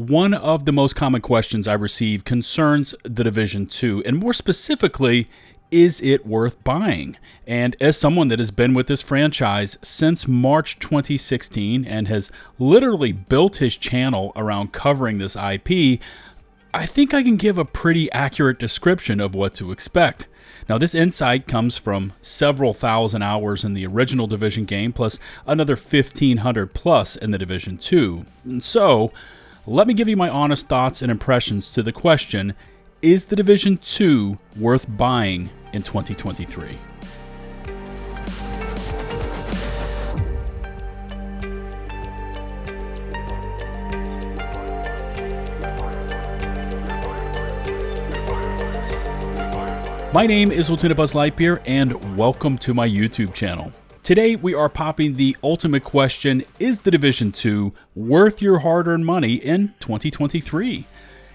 One of the most common questions I receive concerns The Division 2, and more specifically, is it worth buying? And as someone that has been with this franchise since March 2016 and has literally built his channel around covering this IP, I think I can give a pretty accurate description of what to expect. Now, this insight comes from several thousand hours in the original Division game, plus another 1,500 plus in the Division 2. And so, let me give you my honest thoughts and impressions to the question, is the Division 2 worth buying in 2023? My name is LtBuzzLitebeer, and welcome to my YouTube channel. Today we are popping the ultimate question, is the Division 2 worth your hard-earned money in 2023?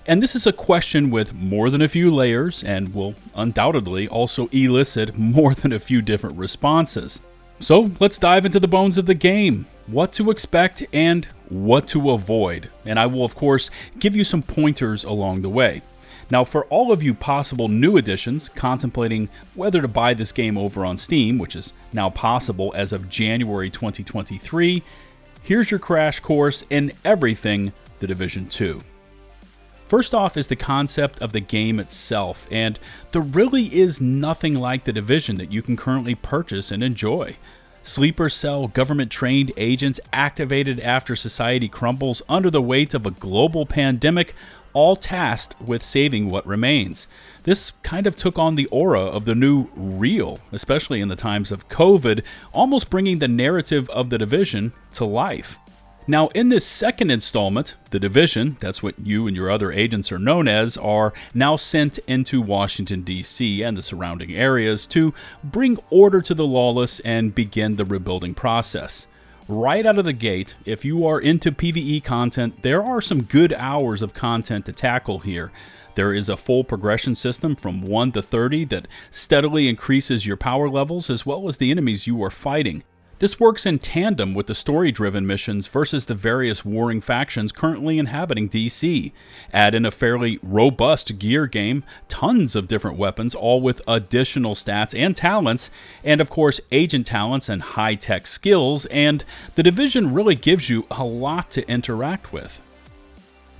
And this is a question with more than a few layers and will undoubtedly also elicit more than a few different responses. So let's dive into the bones of the game, what to expect and what to avoid. And I will of course give you some pointers along the way. Now, for all of you possible new additions contemplating whether to buy this game over on Steam, which is now possible as of January 2023, here's your crash course in everything The Division 2. First off is the concept of the game itself, and there really is nothing like The Division that you can currently purchase and enjoy. Sleeper cell government-trained agents activated after society crumbles under the weight of a global pandemic, all tasked with saving what remains. This kind of took on the aura of the new real, especially in the times of COVID, almost bringing the narrative of The Division to life. Now, in this second installment, The Division, that's what you and your other agents are known as, are now sent into Washington, D.C. and the surrounding areas to bring order to the lawless and begin the rebuilding process. Right out of the gate, if you are into PvE content, there are some good hours of content to tackle here. There is a full progression system from 1 to 30 that steadily increases your power levels as well as the enemies you are fighting. This works in tandem with the story-driven missions versus the various warring factions currently inhabiting DC. Add in a fairly robust gear game, tons of different weapons, all with additional stats and talents, and of course agent talents and high-tech skills, and The Division really gives you a lot to interact with.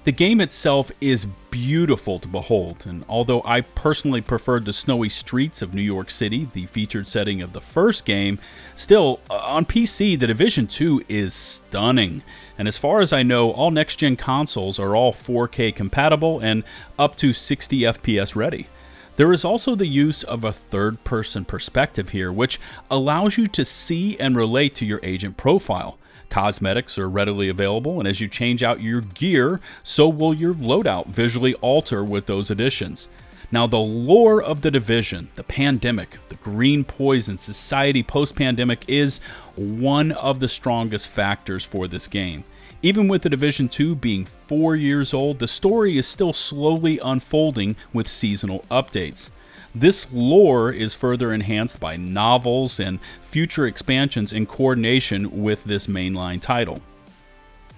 The game itself is beautiful to behold, and although I personally preferred the snowy streets of New York City, the featured setting of the first game, still, on PC, The Division 2 is stunning. And as far as I know, all next-gen consoles are all 4K compatible and up to 60 FPS ready. There is also the use of a third-person perspective here, which allows you to see and relate to your agent profile. Cosmetics are readily available, and as you change out your gear, so will your loadout visually alter with those additions. Now, the lore of The Division, the pandemic, the green poison, society post-pandemic is one of the strongest factors for this game. Even with The Division 2 being 4 years old, the story is still slowly unfolding with seasonal updates. This lore is further enhanced by novels and future expansions in coordination with this mainline title.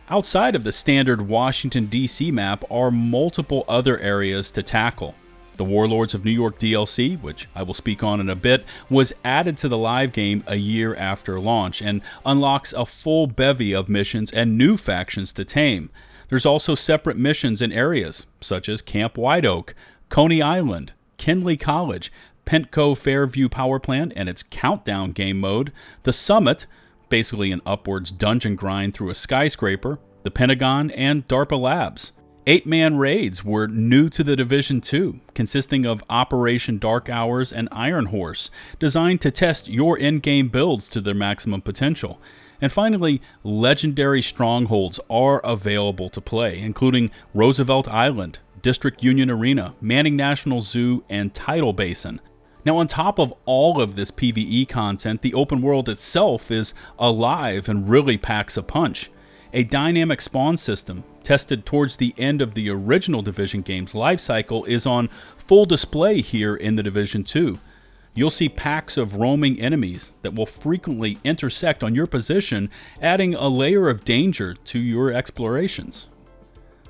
Outside of the standard Washington, D.C. map are multiple other areas to tackle. The Warlords of New York DLC, which I will speak on in a bit, was added to the live game a year after launch and unlocks a full bevy of missions and new factions to tame. There's also separate missions in areas such as Camp White Oak, Coney Island, Kinley College, Pentco Fairview Power Plant and its Countdown game mode, the Summit, basically an upwards dungeon grind through a skyscraper, the Pentagon, and DARPA Labs. 8-man raids were new to The Division 2, consisting of Operation Dark Hours and Iron Horse, designed to test your in-game builds to their maximum potential. And finally, legendary strongholds are available to play, including Roosevelt Island, District Union Arena, Manning National Zoo, and Tidal Basin. Now, on top of all of this PvE content, the open world itself is alive and really packs a punch. A dynamic spawn system, tested towards the end of the original Division game's lifecycle, is on full display here in The Division 2. You'll see packs of roaming enemies that will frequently intersect on your position, adding a layer of danger to your explorations.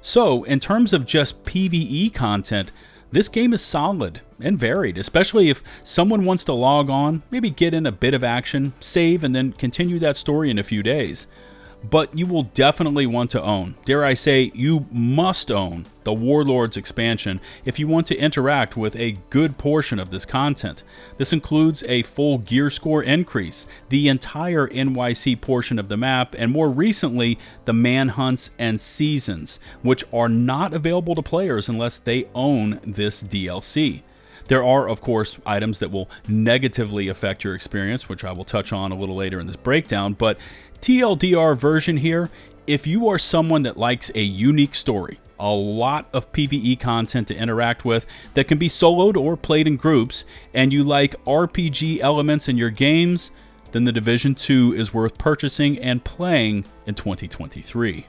So, in terms of just PvE content, this game is solid and varied, especially if someone wants to log on, maybe get in a bit of action, save, and then continue that story in a few days. But you will definitely want to own, dare I say, you must own the Warlords expansion if you want to interact with a good portion of this content. This includes a full gear score increase, the entire NYC portion of the map, and more recently, the manhunts and seasons, which are not available to players unless they own this DLC. There are, of course, items that will negatively affect your experience, which I will touch on a little later in this breakdown, but TLDR version here, if you are someone that likes a unique story, a lot of PvE content to interact with that can be soloed or played in groups, and you like RPG elements in your games, then The Division 2 is worth purchasing and playing in 2023.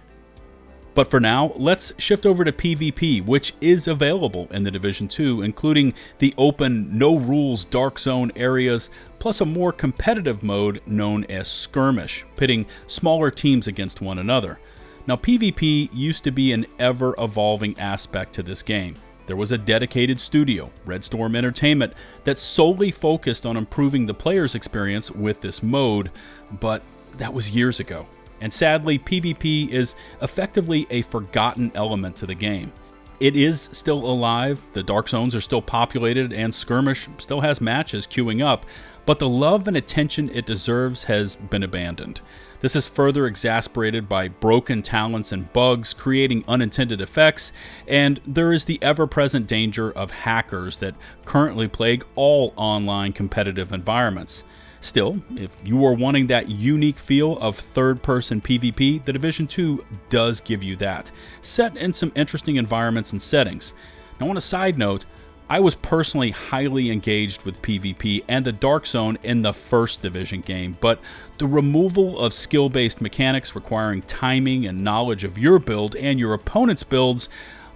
But for now, let's shift over to PvP, which is available in The Division 2, including the open, no-rules Dark Zone areas, plus a more competitive mode known as Skirmish, pitting smaller teams against one another. Now, PvP used to be an ever-evolving aspect to this game. There was a dedicated studio, Red Storm Entertainment, that solely focused on improving the player's experience with this mode, but that was years ago. And sadly, PvP is effectively a forgotten element to the game. It is still alive, the Dark Zones are still populated, and Skirmish still has matches queuing up, but the love and attention it deserves has been abandoned. This is further exasperated by broken talents and bugs creating unintended effects, and there is the ever-present danger of hackers that currently plague all online competitive environments. Still, if you are wanting that unique feel of third-person PvP, The Division 2 does give you that, set in some interesting environments and settings. Now, on a side note, I was personally highly engaged with PvP and the Dark Zone in the first Division game, but the removal of skill-based mechanics requiring timing and knowledge of your build and your opponent's builds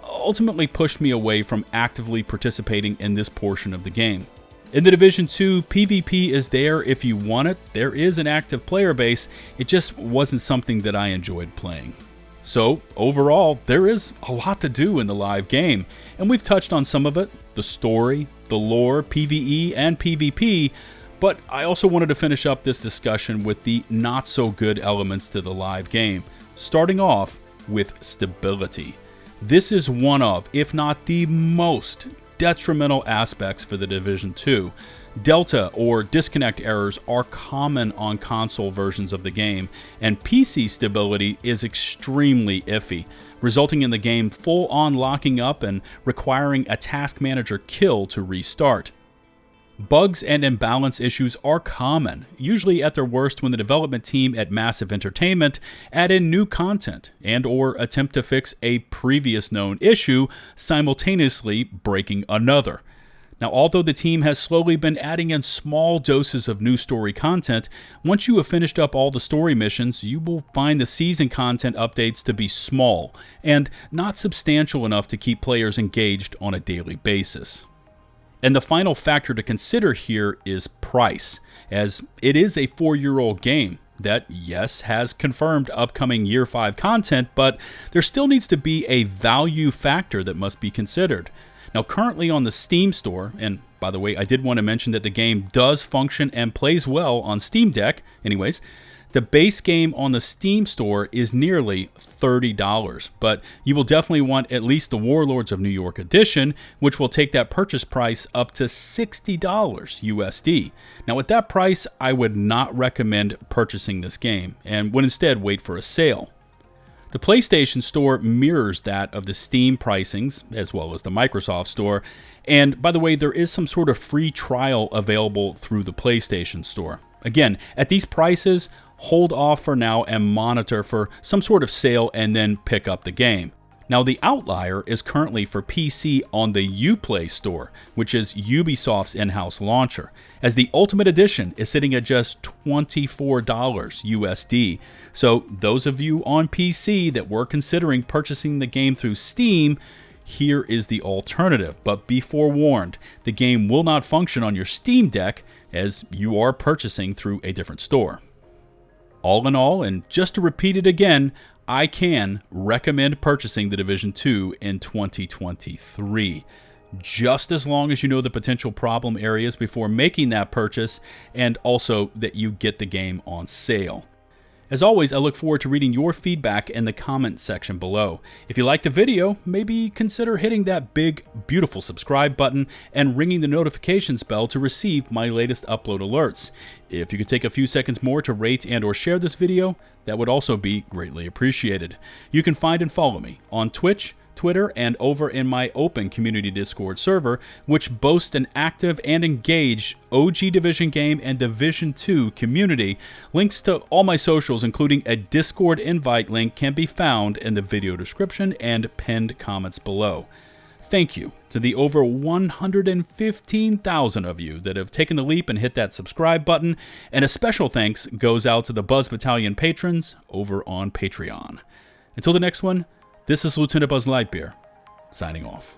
ultimately pushed me away from actively participating in this portion of the game. In The Division 2, PvP is there if you want it. There is an active player base. It just wasn't something that I enjoyed playing. So, overall, there is a lot to do in the live game, and we've touched on some of it, the story, the lore, PvE, and PvP, but I also wanted to finish up this discussion with the not-so-good elements to the live game, starting off with stability. This is one of, if not the most detrimental aspects for The Division 2. Delta or disconnect errors are common on console versions of the game, and PC stability is extremely iffy, resulting in the game full-on locking up and requiring a task manager kill to restart. Bugs and imbalance issues are common, usually at their worst when the development team at Massive Entertainment add in new content and or attempt to fix a previous known issue, simultaneously breaking another. Now, although the team has slowly been adding in small doses of new story content, once you have finished up all the story missions, you will find the season content updates to be small and not substantial enough to keep players engaged on a daily basis. And the final factor to consider here is price, as it is a 4-year-old game that, yes, has confirmed upcoming Year 5 content, but there still needs to be a value factor that must be considered. Now, currently on the Steam store, and by the way, I did want to mention that the game does function and plays well on Steam Deck, anyways, the base game on the Steam store is nearly $30, but you will definitely want at least the Warlords of New York edition, which will take that purchase price up to $60 USD. Now, at that price, I would not recommend purchasing this game and would instead wait for a sale. The PlayStation Store mirrors that of the Steam pricings, as well as the Microsoft Store, and by the way, there is some sort of free trial available through the PlayStation Store. Again, at these prices, hold off for now and monitor for some sort of sale and then pick up the game. Now, the outlier is currently for PC on the Uplay Store, which is Ubisoft's in-house launcher, as the Ultimate Edition is sitting at just $24 USD. So those of you on PC that were considering purchasing the game through Steam, here is the alternative. But be forewarned, the game will not function on your Steam Deck as you are purchasing through a different store. All in all, and just to repeat it again, I can recommend purchasing the Division 2 in 2023. Just as long as you know the potential problem areas before making that purchase, and also that you get the game on sale. As always, I look forward to reading your feedback in the comment section below. If you liked the video, maybe consider hitting that big, beautiful subscribe button and ringing the notifications bell to receive my latest upload alerts. If you could take a few seconds more to rate and or share this video, that would also be greatly appreciated. You can find and follow me on Twitch, Twitter, and over in my open community Discord server, which boasts an active and engaged OG Division game and Division 2 community. Links to all my socials, including a Discord invite link, can be found in the video description and pinned comments below. Thank you to the over 115,000 of you that have taken the leap and hit that subscribe button, and a special thanks goes out to the Buzz Battalion patrons over on Patreon. Until the next one, this is LtBuzzLitebeer, signing off.